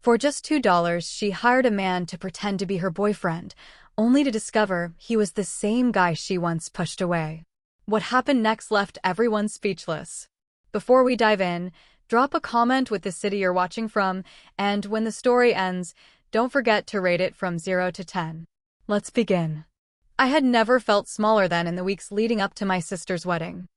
For just $2, she hired a man to pretend to be her boyfriend, only to discover he was the same guy she once pushed away. What happened next left everyone speechless. Before we dive in, drop a comment with the city you're watching from, and when the story ends, don't forget to rate it from 0 to 10. Let's begin. I had never felt smaller than in the weeks leading up to my sister's wedding.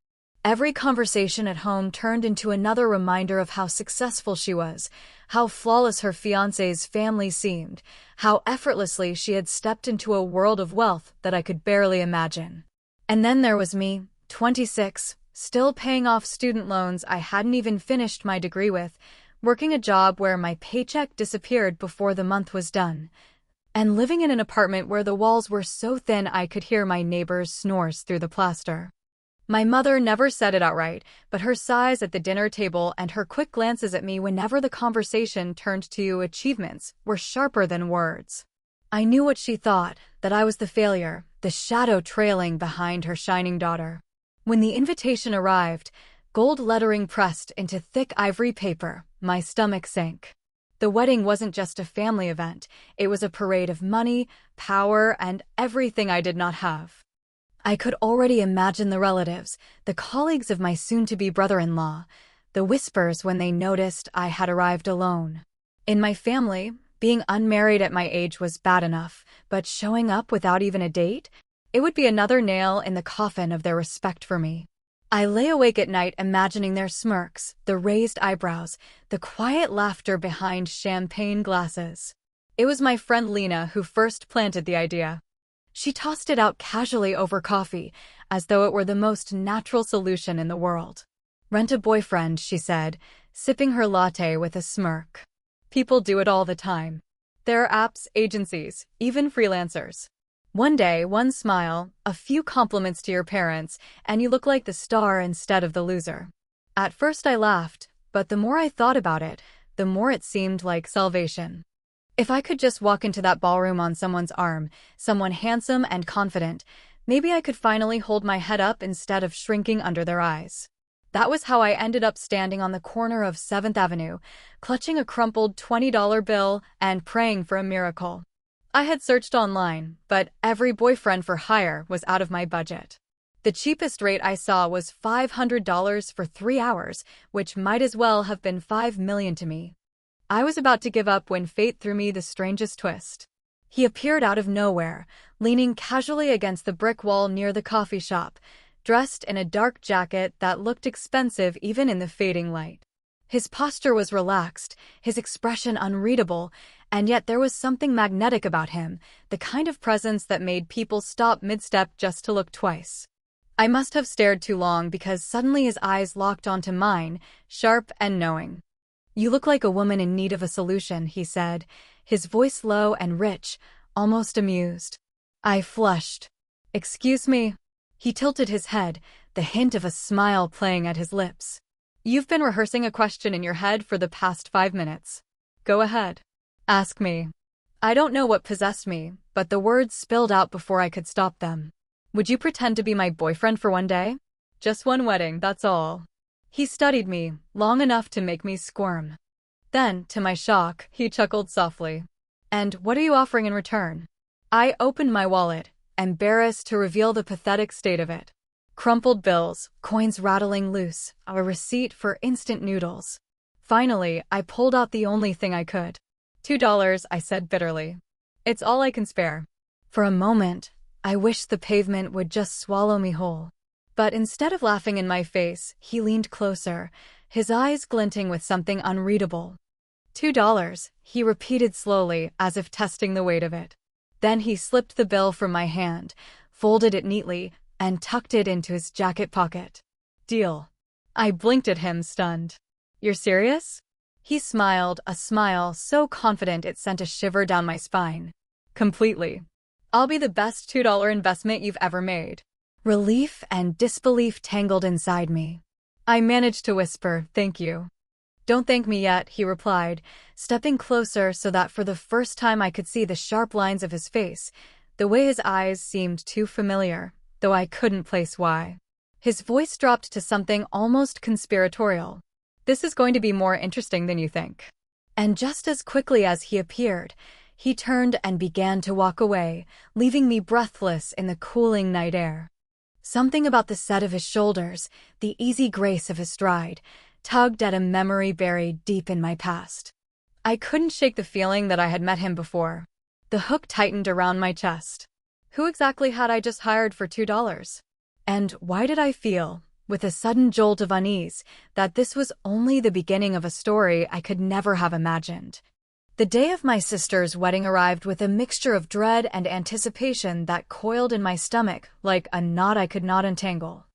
Every conversation at home turned into another reminder of how successful she was, how flawless her fiancé's family seemed, how effortlessly she had stepped into a world of wealth that I could barely imagine. And then there was me, 26, still paying off student loans I hadn't even finished my degree with, working a job where my paycheck disappeared before the month was done, and living in an apartment where the walls were so thin I could hear my neighbors' snores through the plaster. My mother never said it outright, but her sighs at the dinner table and her quick glances at me whenever the conversation turned to achievements were sharper than words. I knew what she thought, that I was the failure, the shadow trailing behind her shining daughter. When the invitation arrived, gold lettering pressed into thick ivory paper, my stomach sank. The wedding wasn't just a family event, it was a parade of money, power, and everything I did not have. I could already imagine the relatives, the colleagues of my soon-to-be brother-in-law, the whispers when they noticed I had arrived alone. In my family, being unmarried at my age was bad enough, but showing up without even a date? It would be another nail in the coffin of their respect for me. I lay awake at night imagining their smirks, the raised eyebrows, the quiet laughter behind champagne glasses. It was my friend Lena who first planted the idea. She tossed it out casually over coffee, as though it were the most natural solution in the world. "Rent a boyfriend," she said, sipping her latte with a smirk. "People do it all the time. There are apps, agencies, even freelancers. One day, one smile, a few compliments to your parents, and you look like the star instead of the loser." At first I laughed, but the more I thought about it, the more it seemed like salvation. If I could just walk into that ballroom on someone's arm, someone handsome and confident, maybe I could finally hold my head up instead of shrinking under their eyes. That was how I ended up standing on the corner of 7th Avenue, clutching a crumpled $20 bill and praying for a miracle. I had searched online, but every boyfriend for hire was out of my budget. The cheapest rate I saw was $500 for 3 hours, which might as well have been $5 million to me. I was about to give up when fate threw me the strangest twist. He appeared out of nowhere, leaning casually against the brick wall near the coffee shop, dressed in a dark jacket that looked expensive even in the fading light. His posture was relaxed, his expression unreadable, and yet there was something magnetic about him, the kind of presence that made people stop mid-step just to look twice. I must have stared too long because suddenly his eyes locked onto mine, sharp and knowing. "You look like a woman in need of a solution," he said, his voice low and rich, almost amused. I flushed. "Excuse me?" He tilted his head, the hint of a smile playing at his lips. "You've been rehearsing a question in your head for the past 5 minutes. Go ahead. Ask me." I don't know what possessed me, but the words spilled out before I could stop them. "Would you pretend to be my boyfriend for one day? Just one wedding, that's all." He studied me, long enough to make me squirm. Then, to my shock, he chuckled softly. "And what are you offering in return?" I opened my wallet, embarrassed to reveal the pathetic state of it. Crumpled bills, coins rattling loose, a receipt for instant noodles. Finally, I pulled out the only thing I could. $2, I said bitterly. "It's all I can spare." For a moment, I wished the pavement would just swallow me whole. But instead of laughing in my face, he leaned closer, his eyes glinting with something unreadable. $2, he repeated slowly, as if testing the weight of it. Then he slipped the bill from my hand, folded it neatly, and tucked it into his jacket pocket. "Deal." I blinked at him, stunned. "You're serious?" He smiled, a smile so confident it sent a shiver down my spine. "Completely. I'll be the best $2 investment you've ever made." Relief and disbelief tangled inside me. I managed to whisper, "Thank you." "Don't thank me yet," he replied, stepping closer so that for the first time I could see the sharp lines of his face, the way his eyes seemed too familiar, though I couldn't place why. His voice dropped to something almost conspiratorial. "This is going to be more interesting than you think. And just as quickly as he appeared, he turned and began to walk away, leaving me breathless in the cooling night air. Something about the set of his shoulders, the easy grace of his stride, tugged at a memory buried deep in my past. I couldn't shake the feeling that I had met him before. The hook tightened around my chest. Who exactly had I just hired for $2? And why did I feel, with a sudden jolt of unease, that this was only the beginning of a story I could never have imagined? The day of my sister's wedding arrived with a mixture of dread and anticipation that coiled in my stomach like a knot I could not untangle.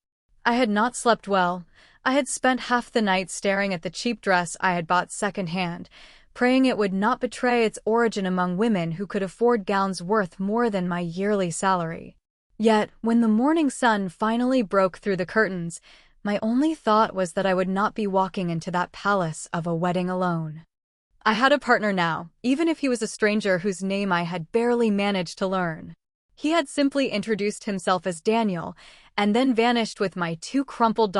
I had not slept well. I had spent half the night staring at the cheap dress I had bought secondhand, praying it would not betray its origin among women who could afford gowns worth more than my yearly salary. Yet, when the morning sun finally broke through the curtains, my only thought was that I would not be walking into that palace of a wedding alone. I had a partner now, even if he was a stranger whose name I had barely managed to learn. He had simply introduced himself as Daniel, and then vanished with my $2 crumpled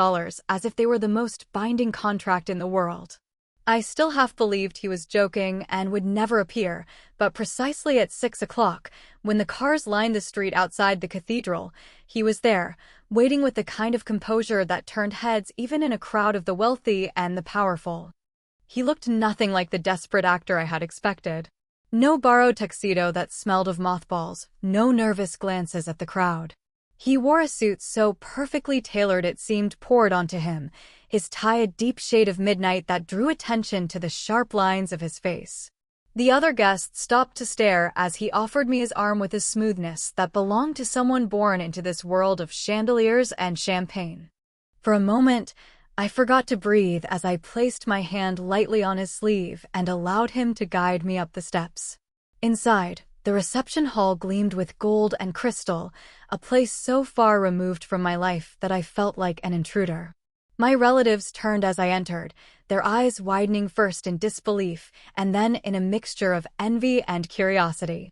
as if they were the most binding contract in the world. I still half believed he was joking and would never appear, but precisely at 6 o'clock, when the cars lined the street outside the cathedral, he was there, waiting with the kind of composure that turned heads even in a crowd of the wealthy and the powerful. He looked nothing like the desperate actor I had expected. No borrowed tuxedo that smelled of mothballs, no nervous glances at the crowd. He wore a suit so perfectly tailored it seemed poured onto him, his tie a deep shade of midnight that drew attention to the sharp lines of his face. The other guests stopped to stare as he offered me his arm with a smoothness that belonged to someone born into this world of chandeliers and champagne. For a moment, I forgot to breathe as I placed my hand lightly on his sleeve and allowed him to guide me up the steps. Inside, the reception hall gleamed with gold and crystal, a place so far removed from my life that I felt like an intruder. My relatives turned as I entered, their eyes widening first in disbelief and then in a mixture of envy and curiosity.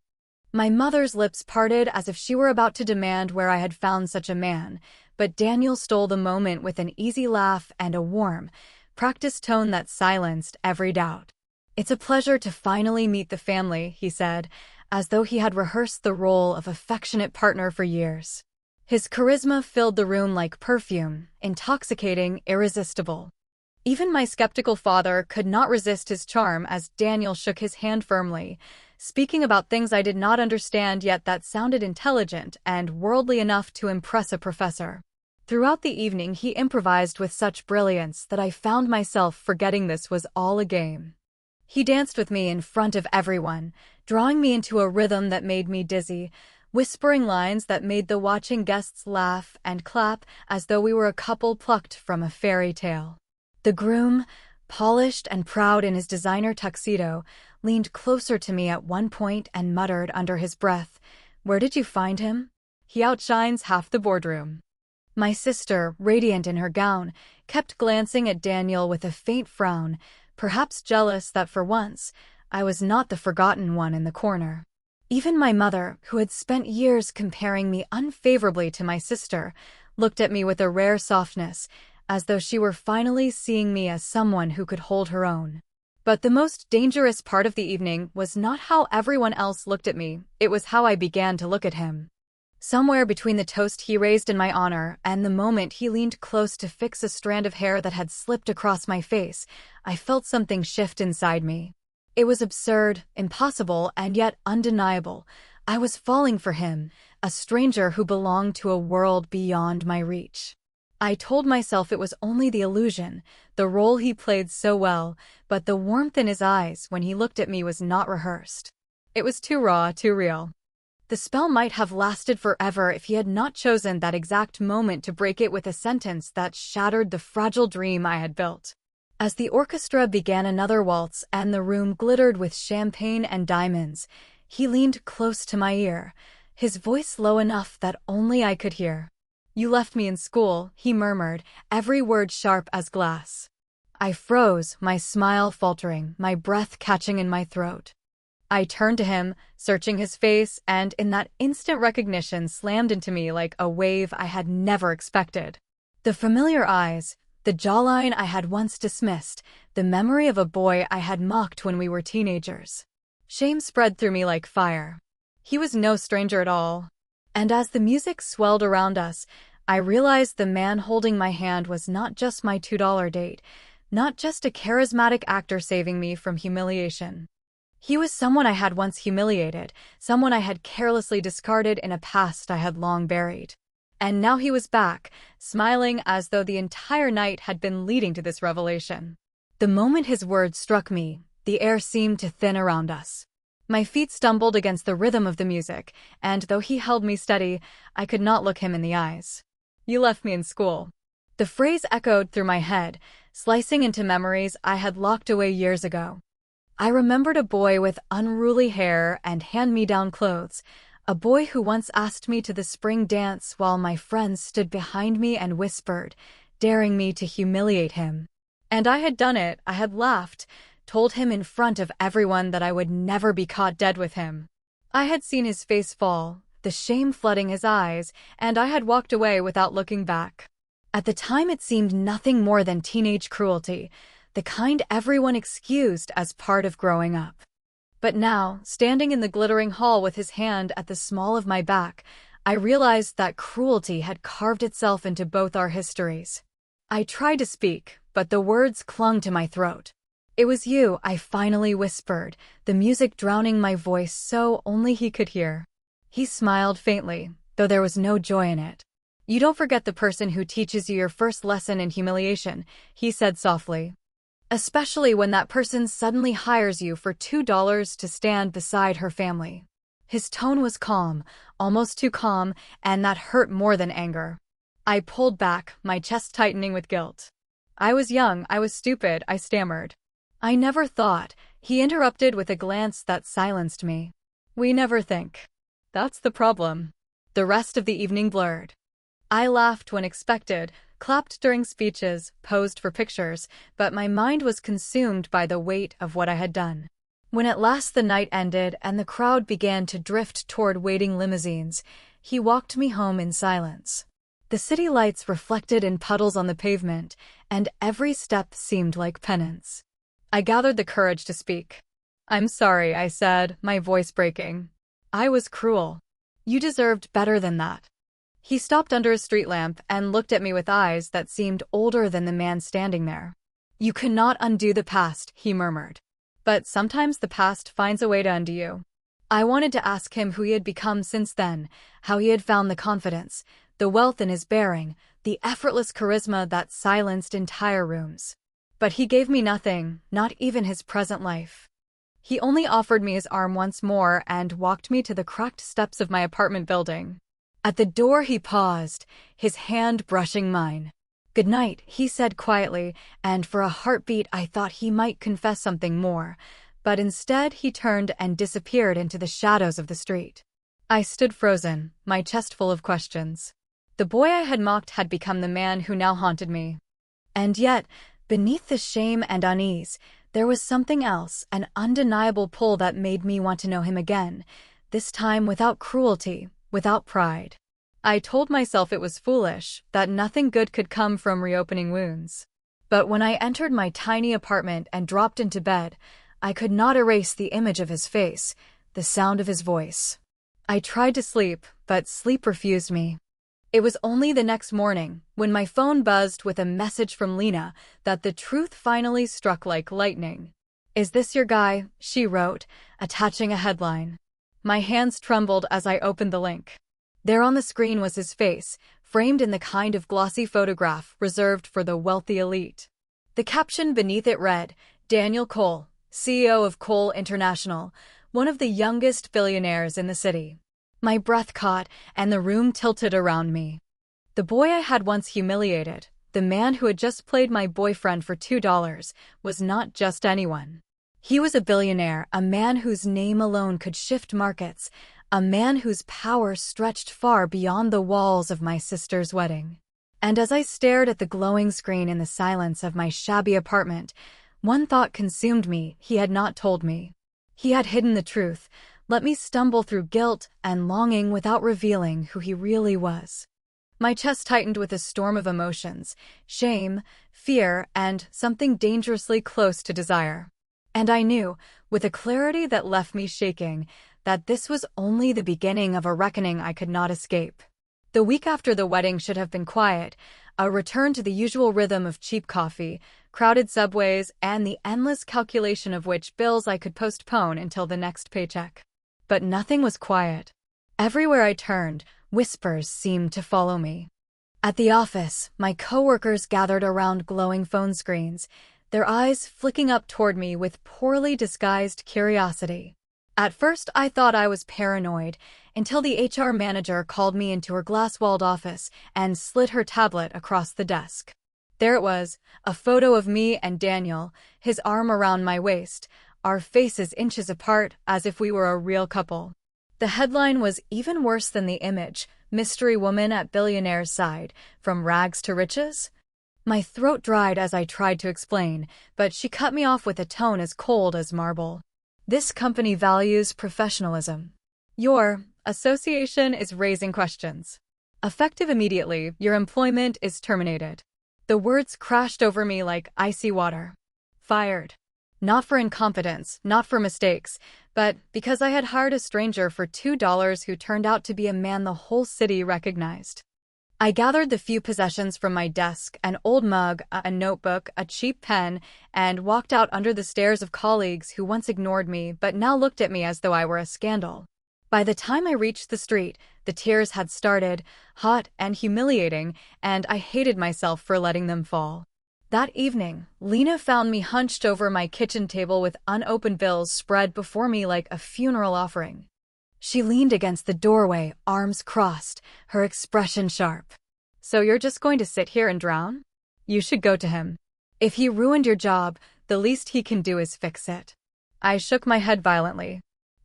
My mother's lips parted as if she were about to demand where I had found such a man, but Daniel stole the moment with an easy laugh and a warm, practiced tone that silenced every doubt. "It's a pleasure to finally meet the family," he said, as though he had rehearsed the role of affectionate partner for years. His charisma filled the room like perfume, intoxicating, irresistible. Even my skeptical father could not resist his charm as Daniel shook his hand firmly, speaking about things I did not understand yet that sounded intelligent and worldly enough to impress a professor. Throughout the evening he improvised with such brilliance that I found myself forgetting this was all a game. He danced with me in front of everyone, drawing me into a rhythm that made me dizzy, whispering lines that made the watching guests laugh and clap as though we were a couple plucked from a fairy tale. The groom, polished and proud in his designer tuxedo, leaned closer to me at one point and muttered under his breath, "Where did you find him? He outshines half the boardroom." My sister, radiant in her gown, kept glancing at Daniel with a faint frown, perhaps jealous that for once, I was not the forgotten one in the corner. Even my mother, who had spent years comparing me unfavorably to my sister, looked at me with a rare softness, as though she were finally seeing me as someone who could hold her own. But the most dangerous part of the evening was not how everyone else looked at me, it was how I began to look at him. Somewhere between the toast he raised in my honor and the moment he leaned close to fix a strand of hair that had slipped across my face, I felt something shift inside me. It was absurd, impossible, and yet undeniable. I was falling for him, a stranger who belonged to a world beyond my reach. I told myself it was only the illusion, the role he played so well, but the warmth in his eyes when he looked at me was not rehearsed. It was too raw, too real. The spell might have lasted forever if he had not chosen that exact moment to break it with a sentence that shattered the fragile dream I had built. As the orchestra began another waltz and the room glittered with champagne and diamonds, he leaned close to my ear, his voice low enough that only I could hear. "You left me in school," he murmured, every word sharp as glass. I froze, my smile faltering, my breath catching in my throat. I turned to him, searching his face, and in that instant recognition slammed into me like a wave I had never expected. The familiar eyes, the The jawline I had once dismissed, the memory of a boy I had mocked when we were teenagers. Shame spread through me like fire. He was no stranger at all. And as the music swelled around us, I realized the man holding my hand was not just my $2 date, not just a charismatic actor saving me from humiliation. He was someone I had once humiliated, someone I had carelessly discarded in a past I had long buried. And now he was back, smiling as though the entire night had been leading to this revelation. The moment his words struck me, the air seemed to thin around us. My feet stumbled against the rhythm of the music, and though he held me steady, I could not look him in the eyes. "You left me in school." The phrase echoed through my head, slicing into memories I had locked away years ago. I remembered a boy with unruly hair and hand-me-down clothes, a boy who once asked me to the spring dance while my friends stood behind me and whispered, daring me to humiliate him. And I had done it. I had laughed, told him in front of everyone that I would never be caught dead with him. I had seen his face fall, the shame flooding his eyes, and I had walked away without looking back. At the time it seemed nothing more than teenage cruelty, the kind everyone excused as part of growing up. But now, standing in the glittering hall with his hand at the small of my back, I realized that cruelty had carved itself into both our histories. I tried to speak, but the words clung to my throat. "It was you," I finally whispered, the music drowning my voice so only he could hear. He smiled faintly, though there was no joy in it. "You don't forget the person who teaches you your first lesson in humiliation," he said softly. "Especially when that person suddenly hires you for $2 to stand beside her family." His tone was calm, almost too calm, and that hurt more than anger. I pulled back, my chest tightening with guilt. "I was young, I was stupid," I stammered. "I never thought," he interrupted with a glance that silenced me. "We never think. That's the problem." The rest of the evening blurred. I laughed when expected, clapped during speeches, posed for pictures, but my mind was consumed by the weight of what I had done. When at last the night ended and the crowd began to drift toward waiting limousines, he walked me home in silence. The city lights reflected in puddles on the pavement, and every step seemed like penance. I gathered the courage to speak. "I'm sorry," I said, my voice breaking. "I was cruel. You deserved better than that." He stopped under a street lamp and looked at me with eyes that seemed older than the man standing there. "You cannot undo the past," he murmured. "But sometimes the past finds a way to undo you." I wanted to ask him who he had become since then, how he had found the confidence, the wealth in his bearing, the effortless charisma that silenced entire rooms. But he gave me nothing, not even his present life. He only offered me his arm once more and walked me to the cracked steps of my apartment building. At the door he paused, his hand brushing mine. "Good night," he said quietly, and for a heartbeat I thought he might confess something more, but instead he turned and disappeared into the shadows of the street. I stood frozen, my chest full of questions. The boy I had mocked had become the man who now haunted me. And yet, beneath the shame and unease, there was something else, an undeniable pull that made me want to know him again, this time without cruelty, without pride. I told myself it was foolish, that nothing good could come from reopening wounds. But when I entered my tiny apartment and dropped into bed, I could not erase the image of his face, the sound of his voice. I tried to sleep, but sleep refused me. It was only the next morning, when my phone buzzed with a message from Lena, that the truth finally struck like lightning. "Is this your guy?" she wrote, attaching a headline. My hands trembled as I opened the link. There on the screen was his face, framed in the kind of glossy photograph reserved for the wealthy elite. The caption beneath it read, "Daniel Cole, CEO of Cole International, one of the youngest billionaires in the city." My breath caught, and the room tilted around me. The boy I had once humiliated, the man who had just played my boyfriend for $2, was not just anyone. He was a billionaire, a man whose name alone could shift markets, a man whose power stretched far beyond the walls of my sister's wedding. And as I stared at the glowing screen in the silence of my shabby apartment, one thought consumed me. He had not told me. He had hidden the truth, let me stumble through guilt and longing without revealing who he really was. My chest tightened with a storm of emotions: shame, fear, and something dangerously close to desire. And I knew, with a clarity that left me shaking, that this was only the beginning of a reckoning I could not escape. The week after the wedding should have been quiet, a return to the usual rhythm of cheap coffee, crowded subways, and the endless calculation of which bills I could postpone until the next paycheck. But nothing was quiet. Everywhere I turned, whispers seemed to follow me. At the office, my coworkers gathered around glowing phone screens, their eyes flicking up toward me with poorly disguised curiosity. At first, I thought I was paranoid, until the HR manager called me into her glass-walled office and slid her tablet across the desk. There it was, a photo of me and Daniel, his arm around my waist, our faces inches apart as if we were a real couple. The headline was even worse than the image: "Mystery Woman at Billionaire's Side, From Rags to Riches?" My throat dried as I tried to explain, but she cut me off with a tone as cold as marble. "This company values professionalism. Your association is raising questions. Effective immediately, your employment is terminated." The words crashed over me like icy water. Fired. Not for incompetence, not for mistakes, but because I had hired a stranger for $2 who turned out to be a man the whole city recognized. I gathered the few possessions from my desk: an old mug, a notebook, a cheap pen, and walked out under the stares of colleagues who once ignored me but now looked at me as though I were a scandal. By the time I reached the street, the tears had started, hot and humiliating, and I hated myself for letting them fall. That evening, Lena found me hunched over my kitchen table with unopened bills spread before me like a funeral offering. She leaned against the doorway, arms crossed, her expression sharp. "So you're just going to sit here and drown? You should go to him. If he ruined your job, the least he can do is fix it." I shook my head violently.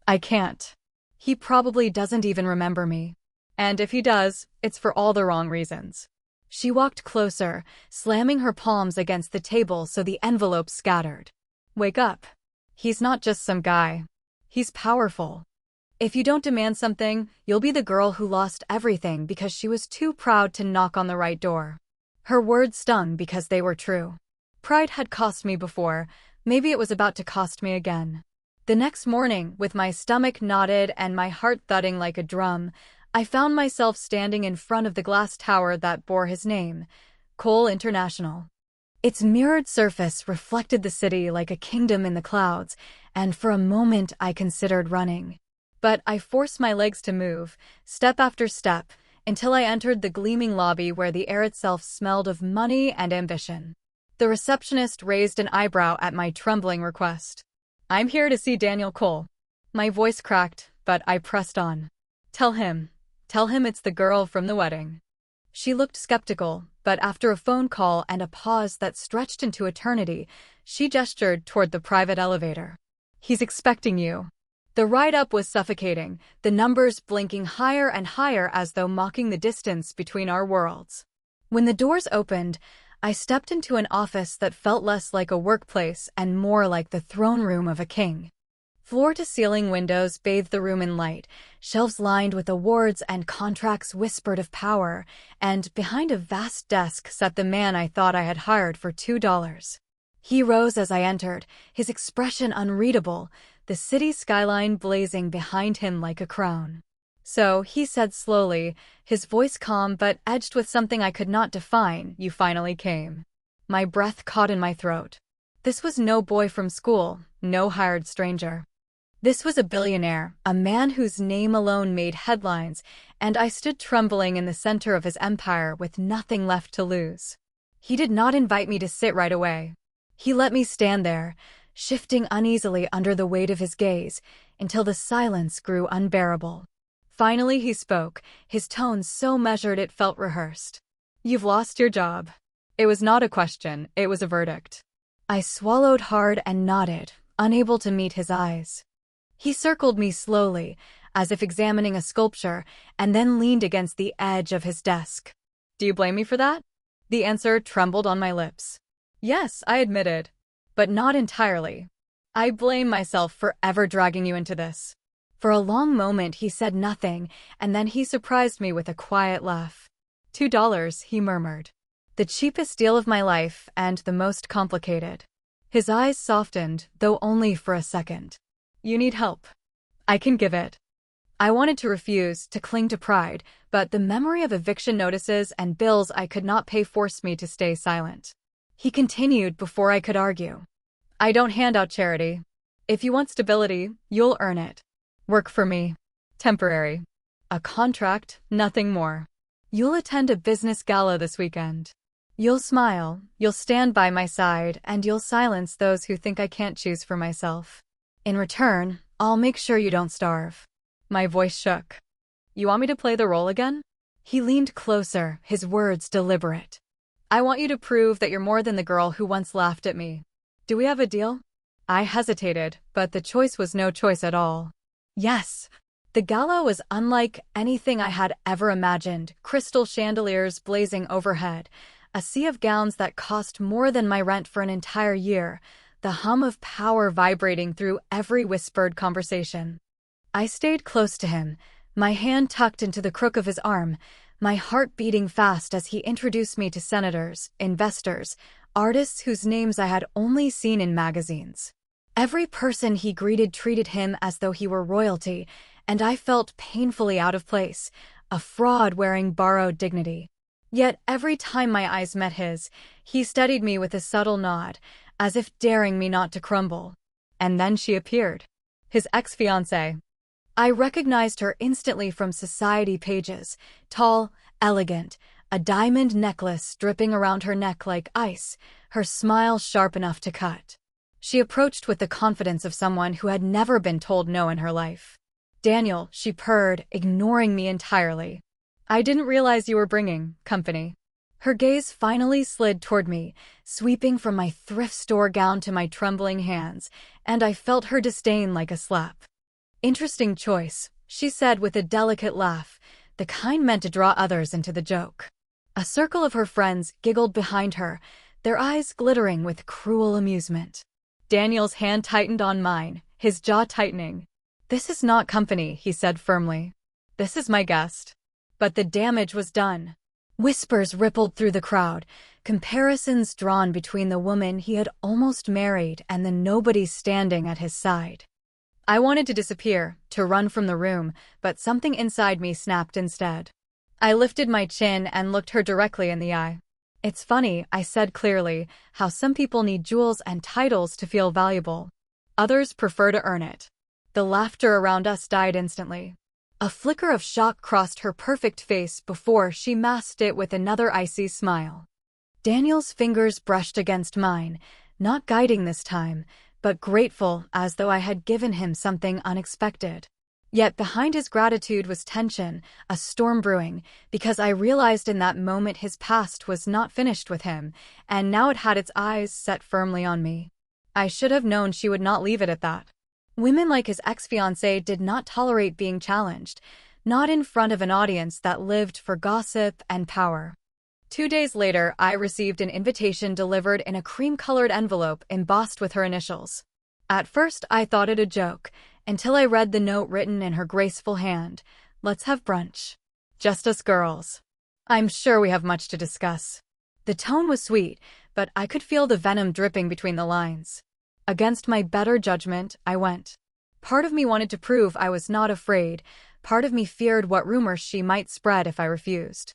"I can't. He probably doesn't even remember me. And if he does, it's for all the wrong reasons." She walked closer, slamming her palms against the table so the envelopes scattered. "Wake up. He's not just some guy. He's powerful. If you don't demand something, you'll be the girl who lost everything because she was too proud to knock on the right door." Her words stung because they were true. Pride had cost me before. Maybe it was about to cost me again. The next morning, with my stomach knotted and my heart thudding like a drum, I found myself standing in front of the glass tower that bore his name, Cole International. Its mirrored surface reflected the city like a kingdom in the clouds, and for a moment I considered running. But I forced my legs to move, step after step, until I entered the gleaming lobby where the air itself smelled of money and ambition. The receptionist raised an eyebrow at my trembling request. "I'm here to see Daniel Cole." My voice cracked, but I pressed on. Tell him it's the girl from the wedding." She looked skeptical, but after a phone call and a pause that stretched into eternity, she gestured toward the private elevator. "He's expecting you." The ride-up was suffocating, the numbers blinking higher and higher as though mocking the distance between our worlds. When the doors opened, I stepped into an office that felt less like a workplace and more like the throne room of a king. Floor-to-ceiling windows bathed the room in light, shelves lined with awards and contracts whispered of power, and behind a vast desk sat the man I thought I had hired for $2. He rose as I entered, his expression unreadable, the city skyline blazing behind him like a crown. "So," he said slowly, his voice calm but edged with something I could not define, "you finally came." My breath caught in my throat. This was no boy from school, no hired stranger. This was a billionaire, a man whose name alone made headlines, and I stood trembling in the center of his empire with nothing left to lose. He did not invite me to sit right away. He let me stand there, shifting uneasily under the weight of his gaze, until the silence grew unbearable. Finally he spoke, his tone so measured it felt rehearsed. "You've lost your job." It was not a question, it was a verdict. I swallowed hard and nodded, unable to meet his eyes. He circled me slowly, as if examining a sculpture, and then leaned against the edge of his desk. "Do you blame me for that?" The answer trembled on my lips. "Yes," I admitted, but not entirely. "I blame myself for ever dragging you into this." For a long moment he said nothing, and then he surprised me with a quiet laugh. $2, he murmured. The cheapest deal of my life and the most complicated. His eyes softened, though only for a second. You need help. I can give it. I wanted to refuse, to cling to pride, but the memory of eviction notices and bills I could not pay forced me to stay silent. He continued before I could argue. I don't hand out charity. If you want stability, you'll earn it. Work for me. Temporary. A contract, nothing more. You'll attend a business gala this weekend. You'll smile, you'll stand by my side, and you'll silence those who think I can't choose for myself. In return, I'll make sure you don't starve. My voice shook. You want me to play the role again? He leaned closer, his words deliberate. I want you to prove that you're more than the girl who once laughed at me. Do we have a deal? I hesitated, but the choice was no choice at all. Yes. The gala was unlike anything I had ever imagined, crystal chandeliers blazing overhead, a sea of gowns that cost more than my rent for an entire year, the hum of power vibrating through every whispered conversation. I stayed close to him, my hand tucked into the crook of his arm, my heart beating fast as he introduced me to senators, investors, artists whose names I had only seen in magazines. Every person he greeted treated him as though he were royalty, and I felt painfully out of place, a fraud wearing borrowed dignity. Yet every time my eyes met his, he steadied me with a subtle nod, as if daring me not to crumble. And then she appeared. His ex-fiancée. I recognized her instantly from society pages, tall, elegant, a diamond necklace dripping around her neck like ice, her smile sharp enough to cut. She approached with the confidence of someone who had never been told no in her life. Daniel, she purred, ignoring me entirely. I didn't realize you were bringing company. Her gaze finally slid toward me, sweeping from my thrift store gown to my trembling hands, and I felt her disdain like a slap. Interesting choice, she said with a delicate laugh, the kind meant to draw others into the joke. A circle of her friends giggled behind her, their eyes glittering with cruel amusement. Daniel's hand tightened on mine, his jaw tightening. This is not company, he said firmly. This is my guest. But the damage was done. Whispers rippled through the crowd, comparisons drawn between the woman he had almost married and the nobody standing at his side. I wanted to disappear, to run from the room, but something inside me snapped instead. I lifted my chin and looked her directly in the eye. It's funny, I said clearly, how some people need jewels and titles to feel valuable. Others prefer to earn it. The laughter around us died instantly. A flicker of shock crossed her perfect face before she masked it with another icy smile. Daniel's fingers brushed against mine, not guiding this time, but grateful, as though I had given him something unexpected. Yet behind his gratitude was tension, a storm brewing, because I realized in that moment his past was not finished with him, and now it had its eyes set firmly on me. I should have known she would not leave it at that. Women like his ex-fiancée did not tolerate being challenged, not in front of an audience that lived for gossip and power. 2 days later, I received an invitation delivered in a cream-colored envelope embossed with her initials. At first, I thought it a joke, until I read the note written in her graceful hand. Let's have brunch. Just us girls. I'm sure we have much to discuss. The tone was sweet, but I could feel the venom dripping between the lines. Against my better judgment, I went. Part of me wanted to prove I was not afraid, part of me feared what rumors she might spread if I refused.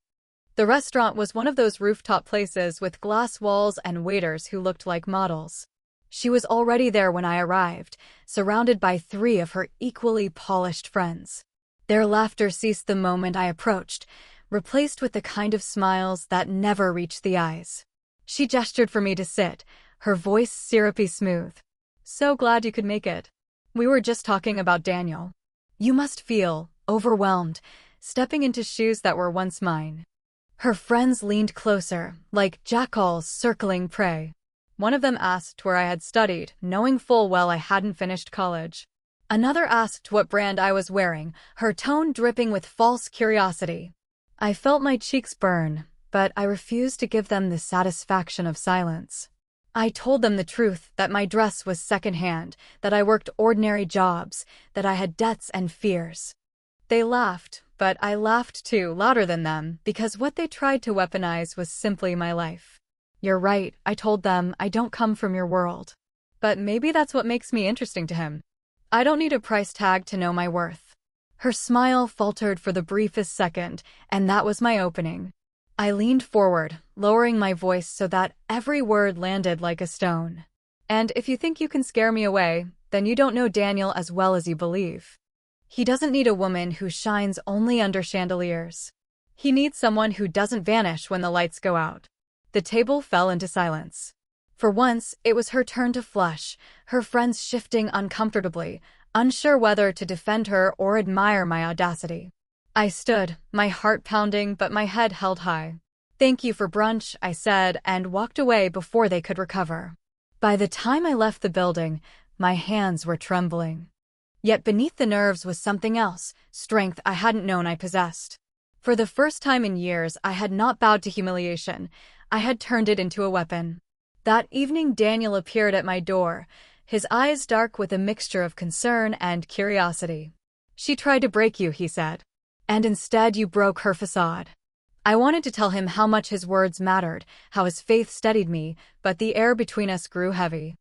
The restaurant was one of those rooftop places with glass walls and waiters who looked like models. She was already there when I arrived, surrounded by 3 of her equally polished friends. Their laughter ceased the moment I approached, replaced with the kind of smiles that never reached the eyes. She gestured for me to sit, her voice syrupy smooth. So glad you could make it. We were just talking about Daniel. You must feel overwhelmed, stepping into shoes that were once mine. Her friends leaned closer, like jackals circling prey. One of them asked where I had studied, knowing full well I hadn't finished college. Another asked what brand I was wearing, her tone dripping with false curiosity. I felt my cheeks burn, but I refused to give them the satisfaction of silence. I told them the truth, that my dress was secondhand, that I worked ordinary jobs, that I had debts and fears. They laughed, But I laughed too, louder than them, because what they tried to weaponize was simply my life. You're right, I told them, I don't come from your world. But maybe that's what makes me interesting to him. I don't need a price tag to know my worth. Her smile faltered for the briefest second, and that was my opening. I leaned forward, lowering my voice so that every word landed like a stone. And if you think you can scare me away, then you don't know Daniel as well as you believe. He doesn't need a woman who shines only under chandeliers. He needs someone who doesn't vanish when the lights go out. The table fell into silence. For once, it was her turn to flush, her friends shifting uncomfortably, unsure whether to defend her or admire my audacity. I stood, my heart pounding but my head held high. Thank you for brunch, I said, and walked away before they could recover. By the time I left the building, my hands were trembling. Yet beneath the nerves was something else, strength I hadn't known I possessed. For the first time in years, I had not bowed to humiliation. I had turned it into a weapon. That evening Daniel appeared at my door, his eyes dark with a mixture of concern and curiosity. She tried to break you, he said. And instead you broke her facade. I wanted to tell him how much his words mattered, how his faith steadied me, but the air between us grew heavy.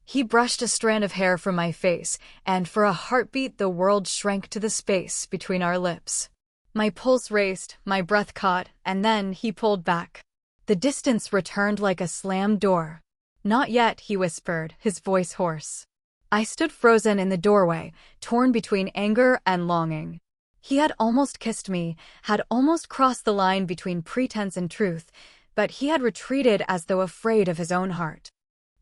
He brushed a strand of hair from my face, and for a heartbeat the world shrank to the space between our lips. My pulse raced, my breath caught, and then he pulled back. The distance returned like a slammed door. Not yet, he whispered, his voice hoarse. I stood frozen in the doorway, torn between anger and longing. He had almost kissed me, had almost crossed the line between pretense and truth, but he had retreated as though afraid of his own heart.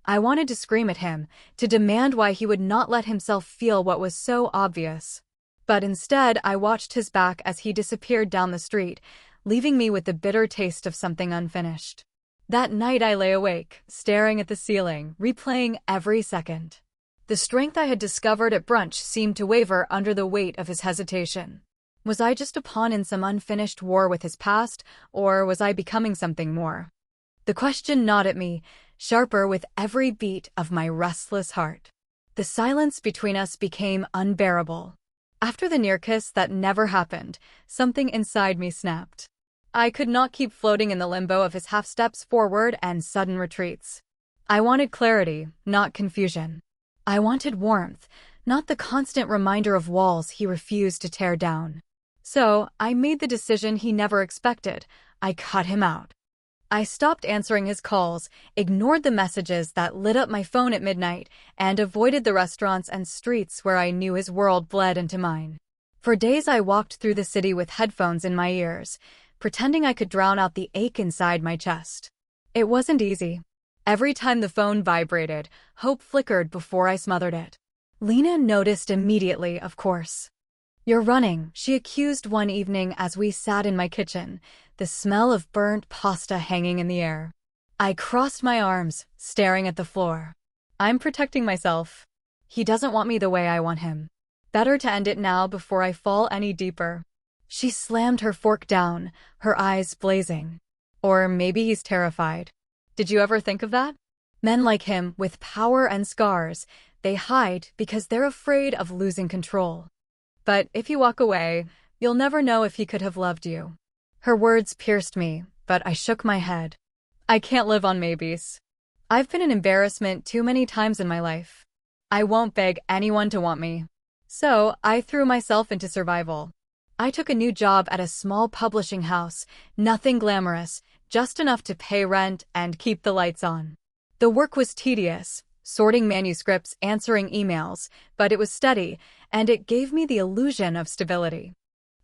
I wanted to scream at him, to demand why he would not let himself feel what was so obvious. But instead, I watched his back as he disappeared down the street, leaving me with the bitter taste of something unfinished. That night I lay awake, staring at the ceiling, replaying every second. The strength I had discovered at brunch seemed to waver under the weight of his hesitation. Was I just a pawn in some unfinished war with his past, or was I becoming something more? The question gnawed at me, sharper with every beat of my restless heart. The silence between us became unbearable. After the near kiss that never happened, something inside me snapped. I could not keep floating in the limbo of his half steps forward and sudden retreats. I wanted clarity, not confusion. I wanted warmth, not the constant reminder of walls he refused to tear down. So, I made the decision he never expected. I cut him out. I stopped answering his calls, ignored the messages that lit up my phone at midnight, and avoided the restaurants and streets where I knew his world bled into mine. For days I walked through the city with headphones in my ears, pretending I could drown out the ache inside my chest. It wasn't easy. Every time the phone vibrated, hope flickered before I smothered it. Lena noticed immediately, of course. "You're running," she accused one evening as we sat in my kitchen, the smell of burnt pasta hanging in the air. I crossed my arms, staring at the floor. "I'm protecting myself. He doesn't want me the way I want him. Better to end it now before I fall any deeper." She slammed her fork down, her eyes blazing. Or maybe he's terrified. Did you ever think of that? Men like him, with power and scars, they hide because they're afraid of losing control. But if you walk away, you'll never know if he could have loved you. Her words pierced me, but I shook my head. I can't live on maybes. I've been an embarrassment too many times in my life. I won't beg anyone to want me. So, I threw myself into survival. I took a new job at a small publishing house, nothing glamorous, just enough to pay rent and keep the lights on. The work was tedious, sorting manuscripts, answering emails, but it was steady, and it gave me the illusion of stability.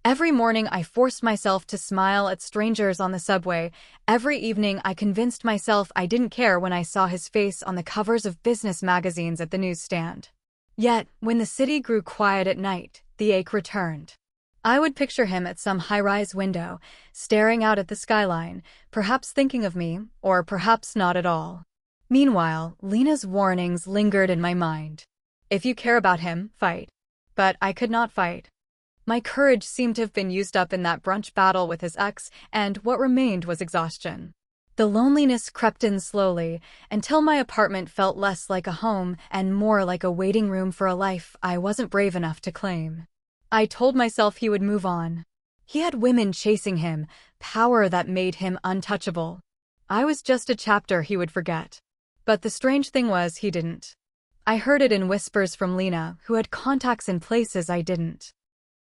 Every morning I forced myself to smile at strangers on the subway. Every evening I convinced myself I didn't care when I saw his face on the covers of business magazines at the newsstand. Yet, when the city grew quiet at night, the ache returned. I would picture him at some high-rise window, staring out at the skyline, perhaps thinking of me, or perhaps not at all. Meanwhile, Lena's warnings lingered in my mind. If you care about him, fight. But I could not fight. My courage seemed to have been used up in that brunch battle with his ex, and what remained was exhaustion. The loneliness crept in slowly, until my apartment felt less like a home and more like a waiting room for a life I wasn't brave enough to claim. I told myself he would move on. He had women chasing him, power that made him untouchable. I was just a chapter he would forget. But the strange thing was he didn't. I heard it in whispers from Lena, who had contacts in places I didn't.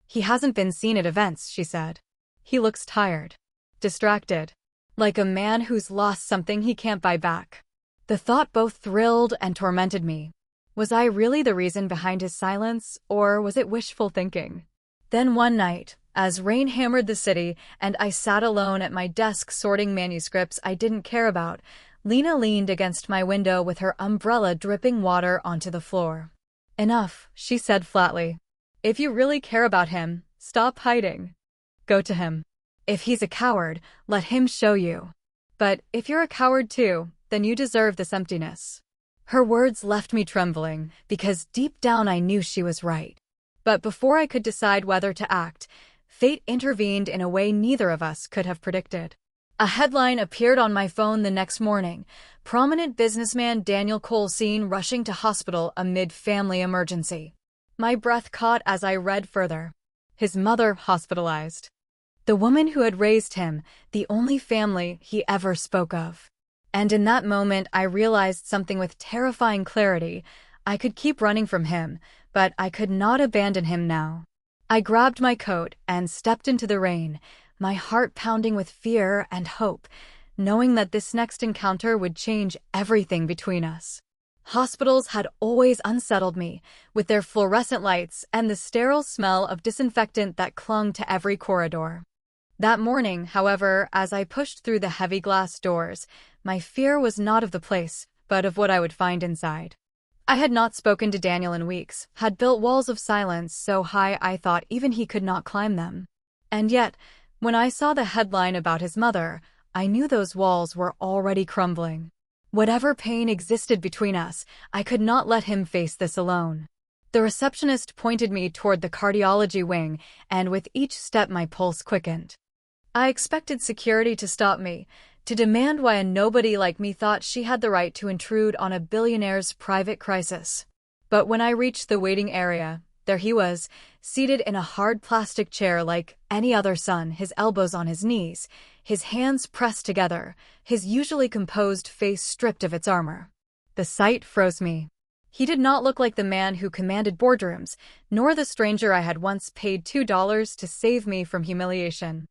He hasn't been seen at events, she said. He looks tired. Distracted. Like a man who's lost something he can't buy back. The thought both thrilled and tormented me. Was I really the reason behind his silence, or was it wishful thinking? Then one night, as rain hammered the city and I sat alone at my desk sorting manuscripts I didn't care about, Lena leaned against my window with her umbrella dripping water onto the floor. Enough, she said flatly. If you really care about him, stop hiding. Go to him. If he's a coward, let him show you. But if you're a coward too, then you deserve this emptiness. Her words left me trembling, because deep down I knew she was right. But before I could decide whether to act, fate intervened in a way neither of us could have predicted. A headline appeared on my phone the next morning: prominent businessman Daniel Cole seen rushing to hospital amid family emergency. My breath caught as I read further. His mother hospitalized. The woman who had raised him, the only family he ever spoke of. And in that moment I realized something with terrifying clarity. I could keep running from him, but I could not abandon him now. I grabbed my coat and stepped into the rain, my heart pounding with fear and hope, knowing that this next encounter would change everything between us. Hospitals had always unsettled me, with their fluorescent lights and the sterile smell of disinfectant that clung to every corridor. That morning, however, as I pushed through the heavy glass doors, my fear was not of the place, but of what I would find inside. I had not spoken to Daniel in weeks, had built walls of silence so high I thought even he could not climb them. And yet, when I saw the headline about his mother, I knew those walls were already crumbling. Whatever pain existed between us, I could not let him face this alone. The receptionist pointed me toward the cardiology wing, and with each step my pulse quickened. I expected security to stop me, to demand why a nobody like me thought she had the right to intrude on a billionaire's private crisis. But when I reached the waiting area, there he was, seated in a hard plastic chair like any other son, his elbows on his knees, his hands pressed together, his usually composed face stripped of its armor. The sight froze me. He did not look like the man who commanded boardrooms, nor the stranger I had once paid $2 to save me from humiliation.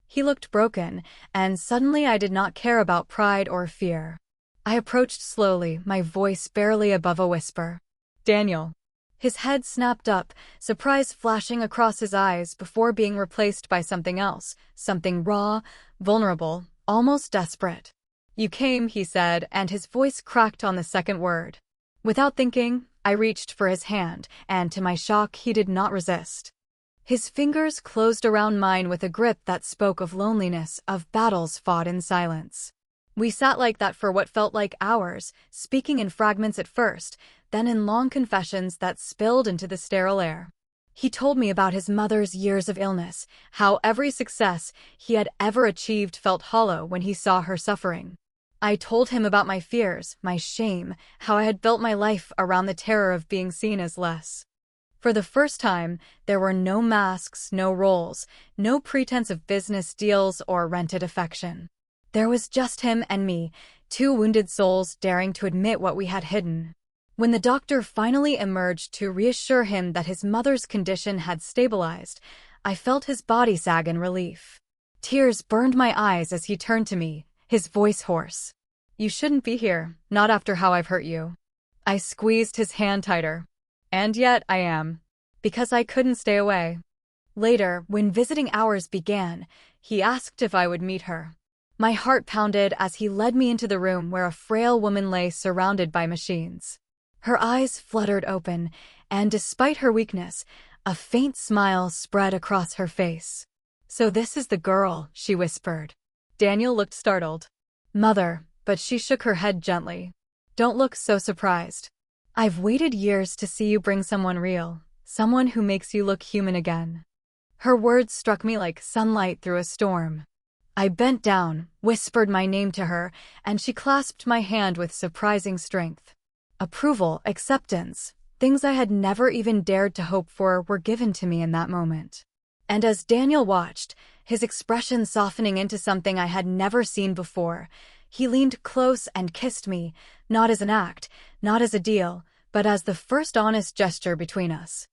He looked broken, and suddenly I did not care about pride or fear. I approached slowly, my voice barely above a whisper. Daniel. His head snapped up, surprise flashing across his eyes before being replaced by something else, something raw, vulnerable, almost desperate. You came, he said, and his voice cracked on the second word. Without thinking, I reached for his hand, and to my shock he did not resist. His fingers closed around mine with a grip that spoke of loneliness, of battles fought in silence. We sat like that for what felt like hours, speaking in fragments at first, then in long confessions that spilled into the sterile air. He told me about his mother's years of illness, how every success he had ever achieved felt hollow when he saw her suffering. I told him about my fears, my shame, how I had built my life around the terror of being seen as less. For the first time, there were no masks, no roles, no pretense of business deals or rented affection. There was just him and me, two wounded souls daring to admit what we had hidden. When the doctor finally emerged to reassure him that his mother's condition had stabilized, I felt his body sag in relief. Tears burned my eyes as he turned to me, his voice hoarse. You shouldn't be here, not after how I've hurt you. I squeezed his hand tighter. And yet I am. Because I couldn't stay away. Later, when visiting hours began, he asked if I would meet her. My heart pounded as he led me into the room where a frail woman lay surrounded by machines. Her eyes fluttered open, and despite her weakness, a faint smile spread across her face. So this is the girl, she whispered. Daniel looked startled. Mother, but she shook her head gently. Don't look so surprised. I've waited years to see you bring someone real, someone who makes you look human again. Her words struck me like sunlight through a storm. I bent down, whispered my name to her, and she clasped my hand with surprising strength. Approval, acceptance, things I had never even dared to hope for were given to me in that moment. And as Daniel watched, his expression softening into something I had never seen before, he leaned close and kissed me, not as an act, not as a deal, but as the first honest gesture between us.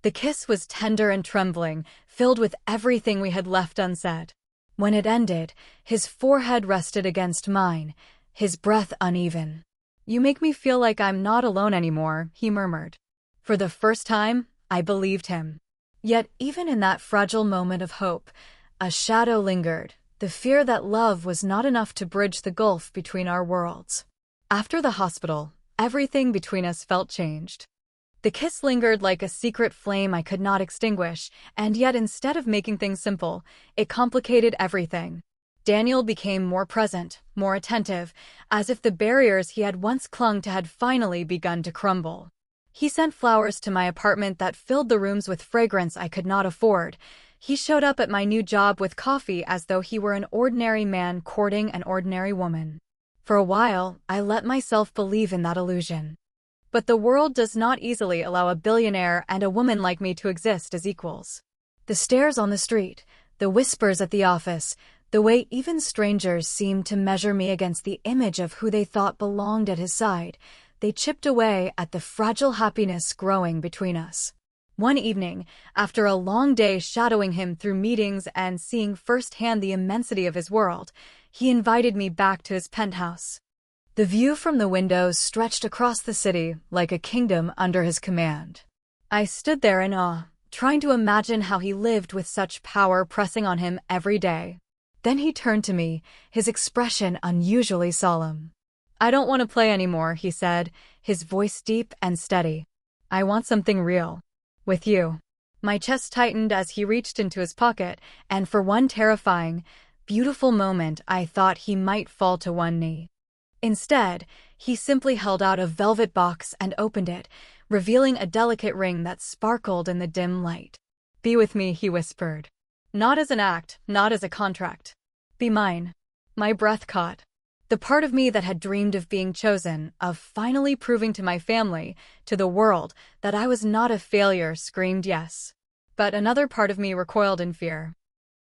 The kiss was tender and trembling, filled with everything we had left unsaid. When it ended, his forehead rested against mine, his breath uneven. "You make me feel like I'm not alone anymore," he murmured. For the first time, I believed him. Yet even in that fragile moment of hope, a shadow lingered, the fear that love was not enough to bridge the gulf between our worlds. After the hospital, everything between us felt changed. The kiss lingered like a secret flame I could not extinguish, and yet instead of making things simple, it complicated everything. Daniel became more present, more attentive, as if the barriers he had once clung to had finally begun to crumble. He sent flowers to my apartment that filled the rooms with fragrance I could not afford. He showed up at my new job with coffee as though he were an ordinary man courting an ordinary woman. For a while, I let myself believe in that illusion. But the world does not easily allow a billionaire and a woman like me to exist as equals. The stares on the street, the whispers at the office, the way even strangers seemed to measure me against the image of who they thought belonged at his side, they chipped away at the fragile happiness growing between us. One evening, after a long day shadowing him through meetings and seeing firsthand the immensity of his world, he invited me back to his penthouse. The view from the windows stretched across the city like a kingdom under his command. I stood there in awe, trying to imagine how he lived with such power pressing on him every day. Then he turned to me, his expression unusually solemn. "I don't want to play anymore," he said, his voice deep and steady. "I want something real. With you." My chest tightened as he reached into his pocket, and for one terrifying, beautiful moment I thought he might fall to one knee. Instead, he simply held out a velvet box and opened it, revealing a delicate ring that sparkled in the dim light. "Be with me," he whispered. "Not as an act, not as a contract. Be mine." My breath caught. The part of me that had dreamed of being chosen, of finally proving to my family, to the world, that I was not a failure, screamed yes. But another part of me recoiled in fear.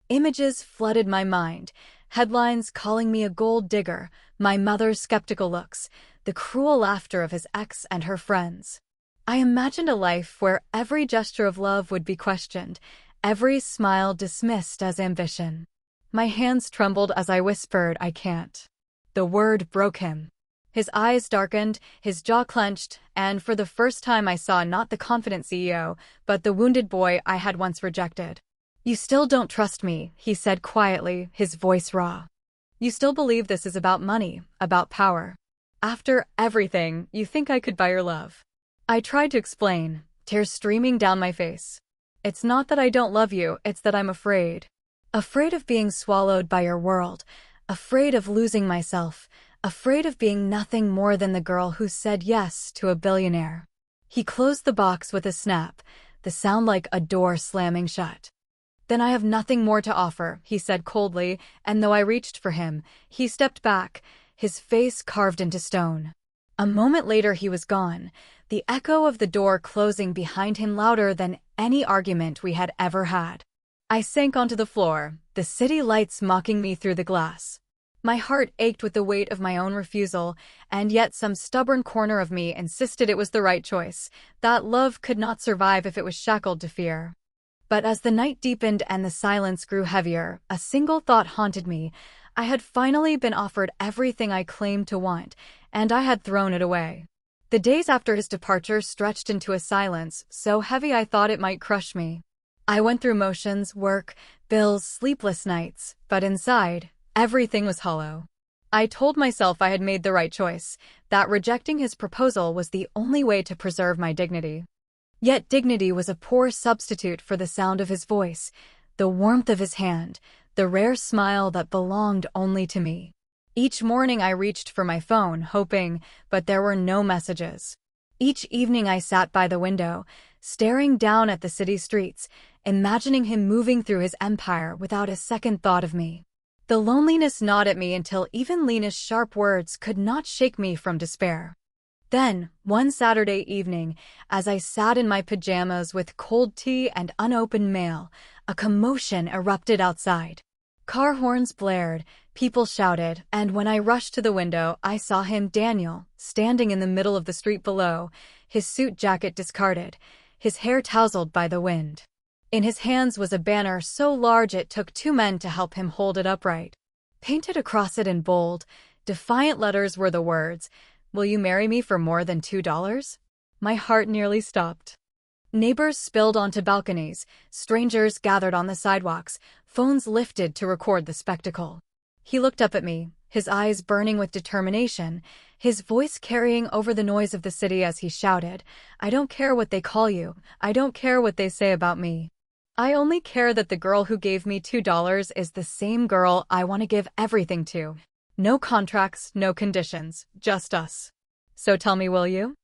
Images flooded my mind, headlines calling me a gold digger, my mother's skeptical looks, the cruel laughter of his ex and her friends. I imagined a life where every gesture of love would be questioned, every smile dismissed as ambition. My hands trembled as I whispered, "I can't." The word broke him. His eyes darkened, his jaw clenched, and for the first time I saw not the confident CEO, but the wounded boy I had once rejected. "You still don't trust me," he said quietly, his voice raw. "You still believe this is about money, about power. After everything, you think I could buy your love." I tried to explain, tears streaming down my face. "It's not that I don't love you, it's that I'm afraid. Afraid of being swallowed by your world, afraid of losing myself, afraid of being nothing more than the girl who said yes to a billionaire." He closed the box with a snap, the sound like a door slamming shut. "Then I have nothing more to offer," he said coldly, and though I reached for him, he stepped back, his face carved into stone. A moment later he was gone, the echo of the door closing behind him louder than any argument we had ever had. I sank onto the floor, the city lights mocking me through the glass. My heart ached with the weight of my own refusal, and yet some stubborn corner of me insisted it was the right choice, that love could not survive if it was shackled to fear. But as the night deepened and the silence grew heavier, a single thought haunted me. I had finally been offered everything I claimed to want, and I had thrown it away. The days after his departure stretched into a silence so heavy I thought it might crush me. I went through motions, work, bills, sleepless nights, but inside, everything was hollow. I told myself I had made the right choice, that rejecting his proposal was the only way to preserve my dignity. Yet dignity was a poor substitute for the sound of his voice, the warmth of his hand, the rare smile that belonged only to me. Each morning I reached for my phone, hoping, but there were no messages. Each evening I sat by the window, staring down at the city streets, imagining him moving through his empire without a second thought of me. The loneliness gnawed at me until even Lena's sharp words could not shake me from despair. Then, one Saturday evening, as I sat in my pajamas with cold tea and unopened mail, A commotion erupted outside. Car horns blared, people shouted, and when I rushed to the window, I saw him, Daniel, standing in the middle of the street below, his suit jacket discarded, his hair tousled by the wind. In his hands was a banner so large it took 2 men to help him hold it upright. Painted across it in bold, defiant letters were the words, "Will you marry me for more than $2?" My heart nearly stopped. Neighbors spilled onto balconies, strangers gathered on the sidewalks, phones lifted to record the spectacle. He looked up at me, his eyes burning with determination, his voice carrying over the noise of the city as he shouted, "I don't care what they call you, I don't care what they say about me. I only care that the girl who gave me $2 is the same girl I want to give everything to. No contracts, no conditions, just us. So tell me, will you?"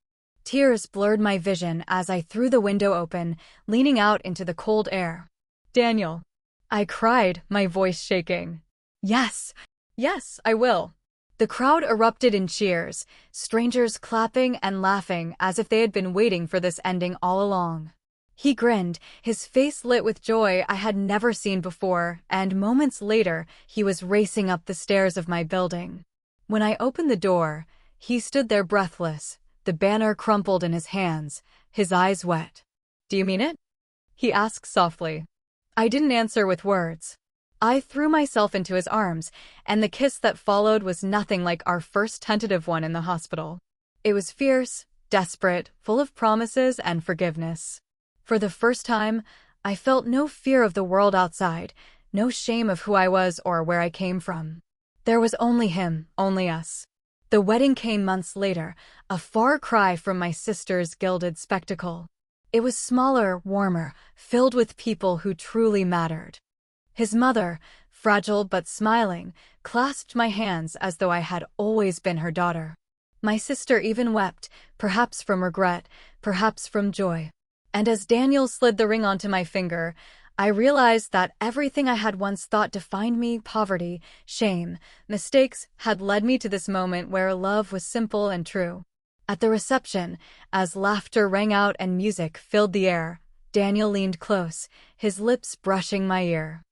Tears blurred my vision as I threw the window open, leaning out into the cold air. "Daniel," I cried, my voice shaking. "Yes, yes, I will." The crowd erupted in cheers, strangers clapping and laughing as if they had been waiting for this ending all along. He grinned, his face lit with joy I had never seen before, and moments later, he was racing up the stairs of my building. When I opened the door, he stood there breathless, the banner crumpled in his hands, his eyes wet. "Do you mean it?" he asked softly. I didn't answer with words. I threw myself into his arms, and the kiss that followed was nothing like our first tentative one in the hospital. It was fierce, desperate, full of promises and forgiveness. For the first time, I felt no fear of the world outside, no shame of who I was or where I came from. There was only him, only us. The wedding came months later, a far cry from my sister's gilded spectacle. It was smaller, warmer, filled with people who truly mattered. His mother, fragile but smiling, clasped my hands as though I had always been her daughter. My sister even wept, perhaps from regret, perhaps from joy. And as Daniel slid the ring onto my finger, I realized that everything I had once thought defined me, poverty, shame, mistakes, had led me to this moment where love was simple and true. At the reception, as laughter rang out and music filled the air, Daniel leaned close, his lips brushing my ear.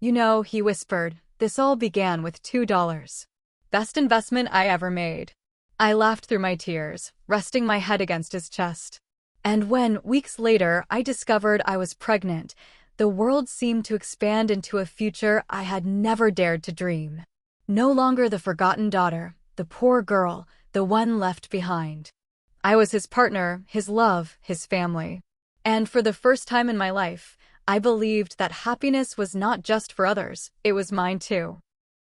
"You know," he whispered, "this all began with $2. Best investment I ever made." I laughed through my tears, resting my head against his chest. And when, weeks later, I discovered I was pregnant, the world seemed to expand into a future I had never dared to dream. No longer the forgotten daughter, the poor girl, the one left behind. I was his partner, his love, his family. And for the first time in my life, I believed that happiness was not just for others, it was mine too.